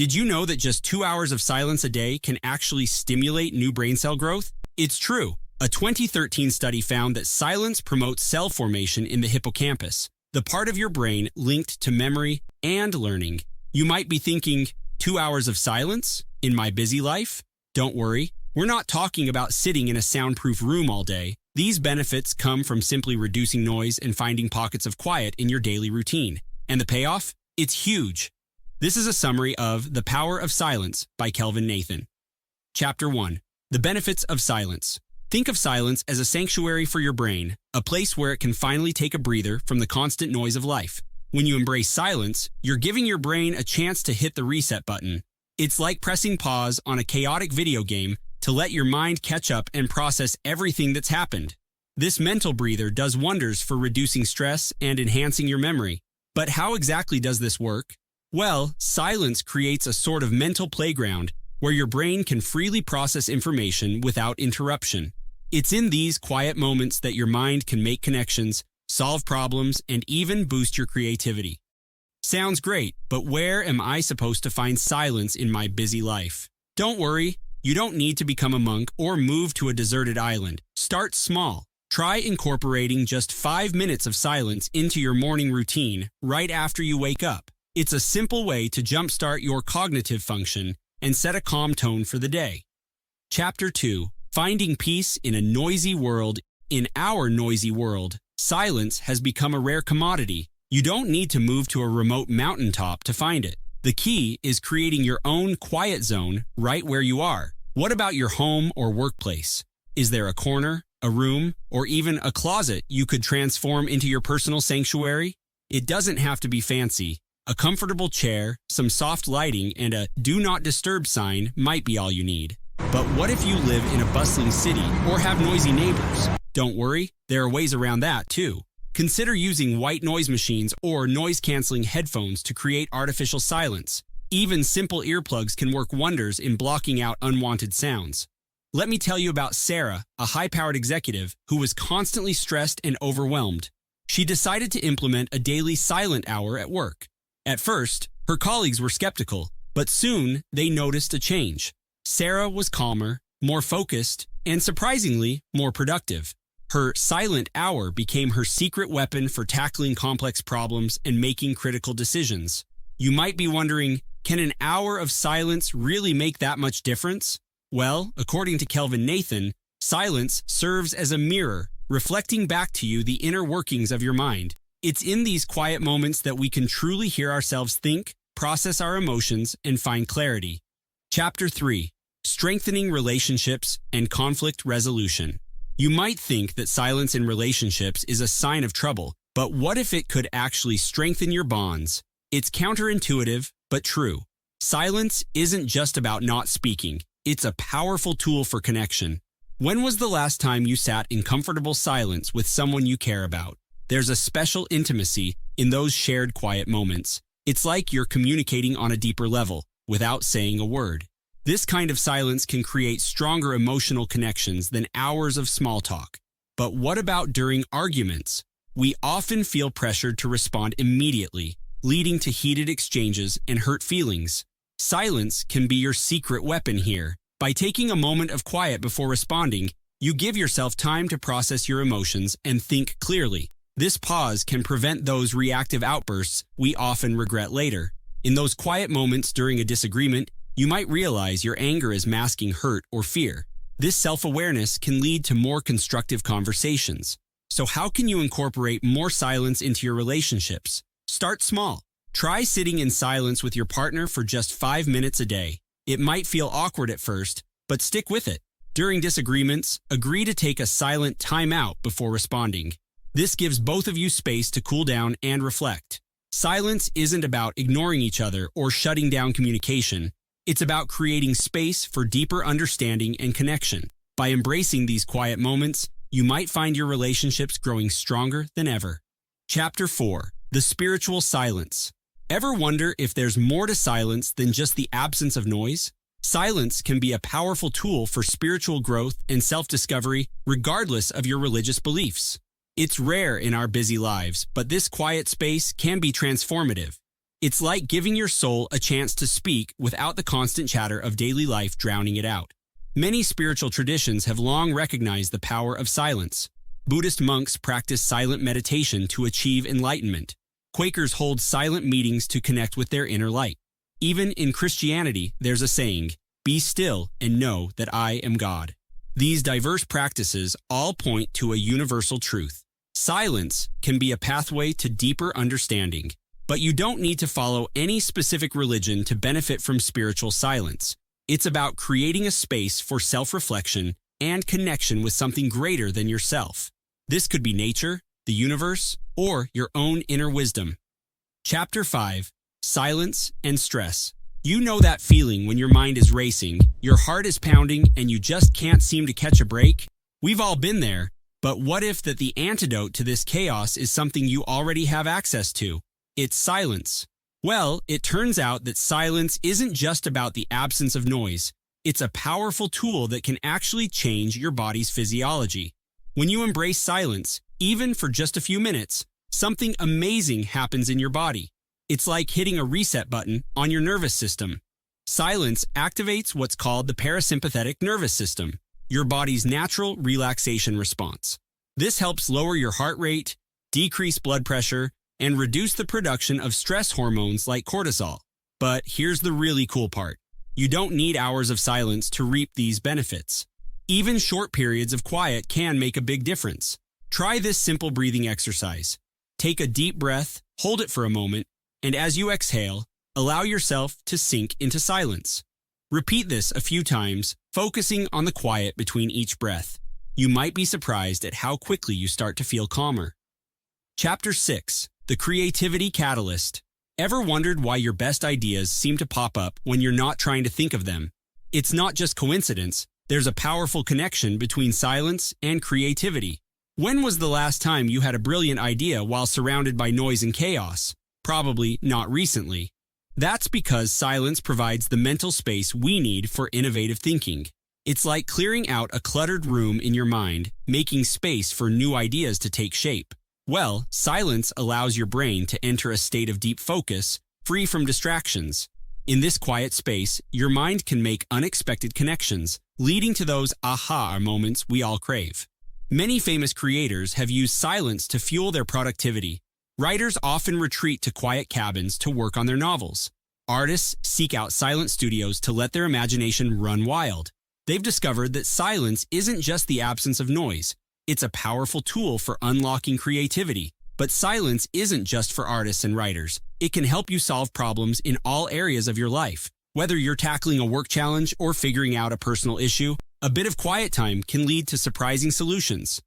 Did you know that just 2 hours of silence a day can actually stimulate new brain cell growth? It's true. A 2013 study found that silence promotes cell formation in the hippocampus, the part of your brain linked to memory and learning. You might be thinking, 2 hours of silence in my busy life? Don't worry, we're not talking about sitting in a soundproof room all day. These benefits come from simply reducing noise and finding pockets of quiet in your daily routine. And the payoff? It's huge. This is a summary of The Power of Silence by Kelvin Nathan. Chapter 1. The Benefits of Silence. Think of silence as a sanctuary for your brain, a place where it can finally take a breather from the constant noise of life. When you embrace silence, you're giving your brain a chance to hit the reset button. It's like pressing pause on a chaotic video game to let your mind catch up and process everything that's happened. This mental breather does wonders for reducing stress and enhancing your memory. But how exactly does this work? Well, silence creates a sort of mental playground where your brain can freely process information without interruption. It's in these quiet moments that your mind can make connections, solve problems, and even boost your creativity. Sounds great, but where am I supposed to find silence in my busy life? Don't worry, you don't need to become a monk or move to a deserted island. Start small. Try incorporating just 5 minutes of silence into your morning routine right after you wake up. It's a simple way to jumpstart your cognitive function and set a calm tone for the day. Chapter 2. Finding Peace in a Noisy World. In our noisy world, silence has become a rare commodity. You don't need to move to a remote mountaintop to find it. The key is creating your own quiet zone right where you are. What about your home or workplace? Is there a corner, a room, or even a closet you could transform into your personal sanctuary? It doesn't have to be fancy. A comfortable chair, some soft lighting, and a "Do Not Disturb" sign might be all you need. But what if you live in a bustling city or have noisy neighbors? Don't worry, there are ways around that too. Consider using white noise machines or noise-canceling headphones to create artificial silence. Even simple earplugs can work wonders in blocking out unwanted sounds. Let me tell you about Sarah, a high-powered executive who was constantly stressed and overwhelmed. She decided to implement a daily silent hour at work. At first, her colleagues were skeptical, but soon they noticed a change. Sarah was calmer, more focused, and surprisingly, more productive. Her silent hour became her secret weapon for tackling complex problems and making critical decisions. You might be wondering, can an hour of silence really make that much difference? Well, according to Kelvin Nathan, silence serves as a mirror, reflecting back to you the inner workings of your mind. It's in these quiet moments that we can truly hear ourselves think, process our emotions, and find clarity. Chapter 3. Strengthening Relationships and Conflict Resolution. You might think that silence in relationships is a sign of trouble, but what if it could actually strengthen your bonds? It's counterintuitive, but true. Silence isn't just about not speaking. It's a powerful tool for connection. When was the last time you sat in comfortable silence with someone you care about? There's a special intimacy in those shared quiet moments. It's like you're communicating on a deeper level, without saying a word. This kind of silence can create stronger emotional connections than hours of small talk. But what about during arguments? We often feel pressured to respond immediately, leading to heated exchanges and hurt feelings. Silence can be your secret weapon here. By taking a moment of quiet before responding, you give yourself time to process your emotions and think clearly. This pause can prevent those reactive outbursts we often regret later. In those quiet moments during a disagreement, you might realize your anger is masking hurt or fear. This self-awareness can lead to more constructive conversations. So how can you incorporate more silence into your relationships? Start small. Try sitting in silence with your partner for just 5 minutes a day. It might feel awkward at first, but stick with it. During disagreements, agree to take a silent time out before responding. This gives both of you space to cool down and reflect. Silence isn't about ignoring each other or shutting down communication. It's about creating space for deeper understanding and connection. By embracing these quiet moments, you might find your relationships growing stronger than ever. Chapter 4. The Spiritual Silence. Ever wonder if there's more to silence than just the absence of noise? Silence can be a powerful tool for spiritual growth and self-discovery, regardless of your religious beliefs. It's rare in our busy lives, but this quiet space can be transformative. It's like giving your soul a chance to speak without the constant chatter of daily life drowning it out. Many spiritual traditions have long recognized the power of silence. Buddhist monks practice silent meditation to achieve enlightenment. Quakers hold silent meetings to connect with their inner light. Even in Christianity, there's a saying, "Be still and know that I am God." These diverse practices all point to a universal truth. Silence can be a pathway to deeper understanding, but you don't need to follow any specific religion to benefit from spiritual silence. It's about creating a space for self-reflection and connection with something greater than yourself. This could be nature, the universe, or your own inner wisdom. Chapter 5. Silence and Stress. You know that feeling when your mind is racing, your heart is pounding, and you just can't seem to catch a break? We've all been there, but what if the antidote to this chaos is something you already have access to? It's silence. Well, it turns out that silence isn't just about the absence of noise. It's a powerful tool that can actually change your body's physiology. When you embrace silence, even for just a few minutes, something amazing happens in your body. It's like hitting a reset button on your nervous system. Silence activates what's called the parasympathetic nervous system, your body's natural relaxation response. This helps lower your heart rate, decrease blood pressure, and reduce the production of stress hormones like cortisol. But here's the really cool part. You don't need hours of silence to reap these benefits. Even short periods of quiet can make a big difference. Try this simple breathing exercise. Take a deep breath, hold it for a moment, and as you exhale, allow yourself to sink into silence. Repeat this a few times, focusing on the quiet between each breath. You might be surprised at how quickly you start to feel calmer. Chapter 6. The Creativity Catalyst. Ever wondered why your best ideas seem to pop up when you're not trying to think of them? It's not just coincidence. There's a powerful connection between silence and creativity. When was the last time you had a brilliant idea while surrounded by noise and chaos? Probably not recently. That's because silence provides the mental space we need for innovative thinking. It's like clearing out a cluttered room in your mind, making space for new ideas to take shape. Well, silence allows your brain to enter a state of deep focus, free from distractions. In this quiet space, your mind can make unexpected connections, leading to those aha moments we all crave. Many famous creators have used silence to fuel their productivity. Writers often retreat to quiet cabins to work on their novels. Artists seek out silent studios to let their imagination run wild. They've discovered that silence isn't just the absence of noise. It's a powerful tool for unlocking creativity. But silence isn't just for artists and writers. It can help you solve problems in all areas of your life. Whether you're tackling a work challenge or figuring out a personal issue, a bit of quiet time can lead to surprising solutions.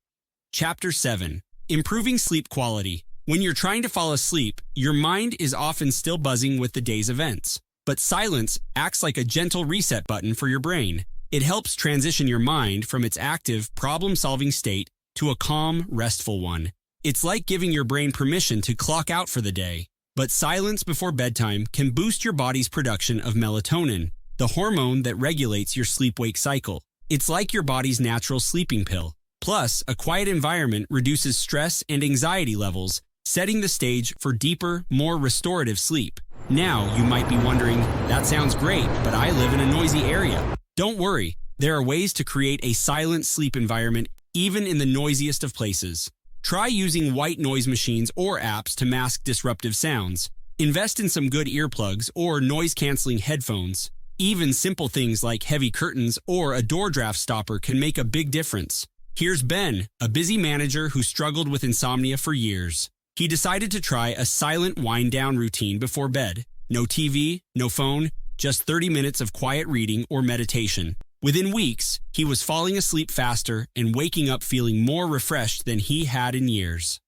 Chapter 7. Improving Sleep Quality. When you're trying to fall asleep, your mind is often still buzzing with the day's events. But silence acts like a gentle reset button for your brain. It helps transition your mind from its active, problem-solving state to a calm, restful one. It's like giving your brain permission to clock out for the day. But silence before bedtime can boost your body's production of melatonin, the hormone that regulates your sleep-wake cycle. It's like your body's natural sleeping pill. Plus, a quiet environment reduces stress and anxiety levels, setting the stage for deeper, more restorative sleep. Now, you might be wondering, that sounds great, but I live in a noisy area. Don't worry, there are ways to create a silent sleep environment even in the noisiest of places. Try using white noise machines or apps to mask disruptive sounds. Invest in some good earplugs or noise-canceling headphones. Even simple things like heavy curtains or a door draft stopper can make a big difference. Here's Ben, a busy manager who struggled with insomnia for years. He decided to try a silent wind-down routine before bed. No TV, no phone, just 30 minutes of quiet reading or meditation. Within weeks, he was falling asleep faster and waking up feeling more refreshed than he had in years.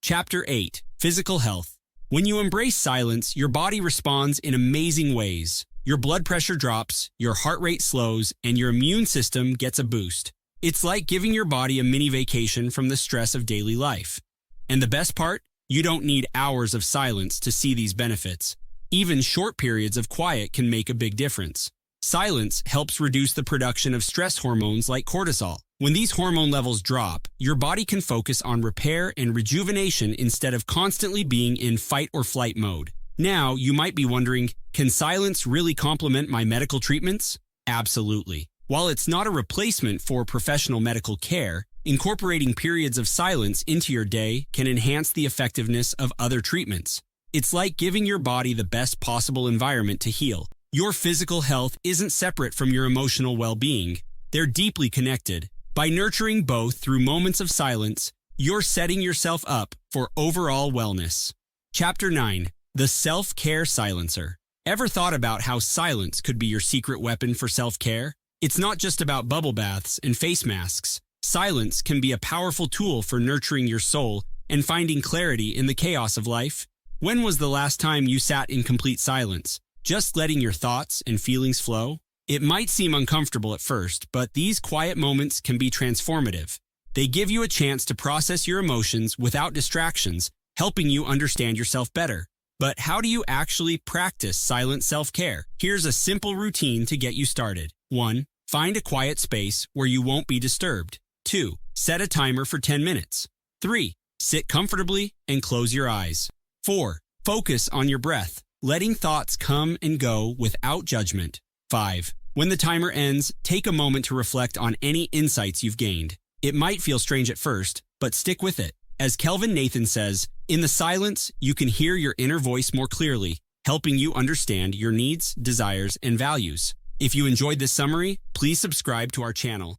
Chapter 8. Physical Health. When you embrace silence, your body responds in amazing ways. Your blood pressure drops, your heart rate slows, and your immune system gets a boost. It's like giving your body a mini vacation from the stress of daily life. And the best part? You don't need hours of silence to see these benefits. Even short periods of quiet can make a big difference. Silence helps reduce the production of stress hormones like cortisol. When these hormone levels drop, your body can focus on repair and rejuvenation instead of constantly being in fight or flight mode. Now, you might be wondering, can silence really complement my medical treatments? Absolutely. While it's not a replacement for professional medical care, incorporating periods of silence into your day can enhance the effectiveness of other treatments. It's like giving your body the best possible environment to heal. Your physical health isn't separate from your emotional well-being. They're deeply connected. By nurturing both through moments of silence, you're setting yourself up for overall wellness. Chapter 9. The Self-Care Silencer. Ever thought about how silence could be your secret weapon for self-care? It's not just about bubble baths and face masks. Silence can be a powerful tool for nurturing your soul and finding clarity in the chaos of life. When was the last time you sat in complete silence, just letting your thoughts and feelings flow? It might seem uncomfortable at first, but these quiet moments can be transformative. They give you a chance to process your emotions without distractions, helping you understand yourself better. But how do you actually practice silent self-care? Here's a simple routine to get you started. 1. Find a quiet space where you won't be disturbed. 2. Set a timer for 10 minutes. 3. Sit comfortably and close your eyes. 4. Focus on your breath, letting thoughts come and go without judgment. 5. When the timer ends, take a moment to reflect on any insights you've gained. It might feel strange at first, but stick with it. As Kelvin Nathan says, in the silence, you can hear your inner voice more clearly, helping you understand your needs, desires, and values. If you enjoyed this summary, please subscribe to our channel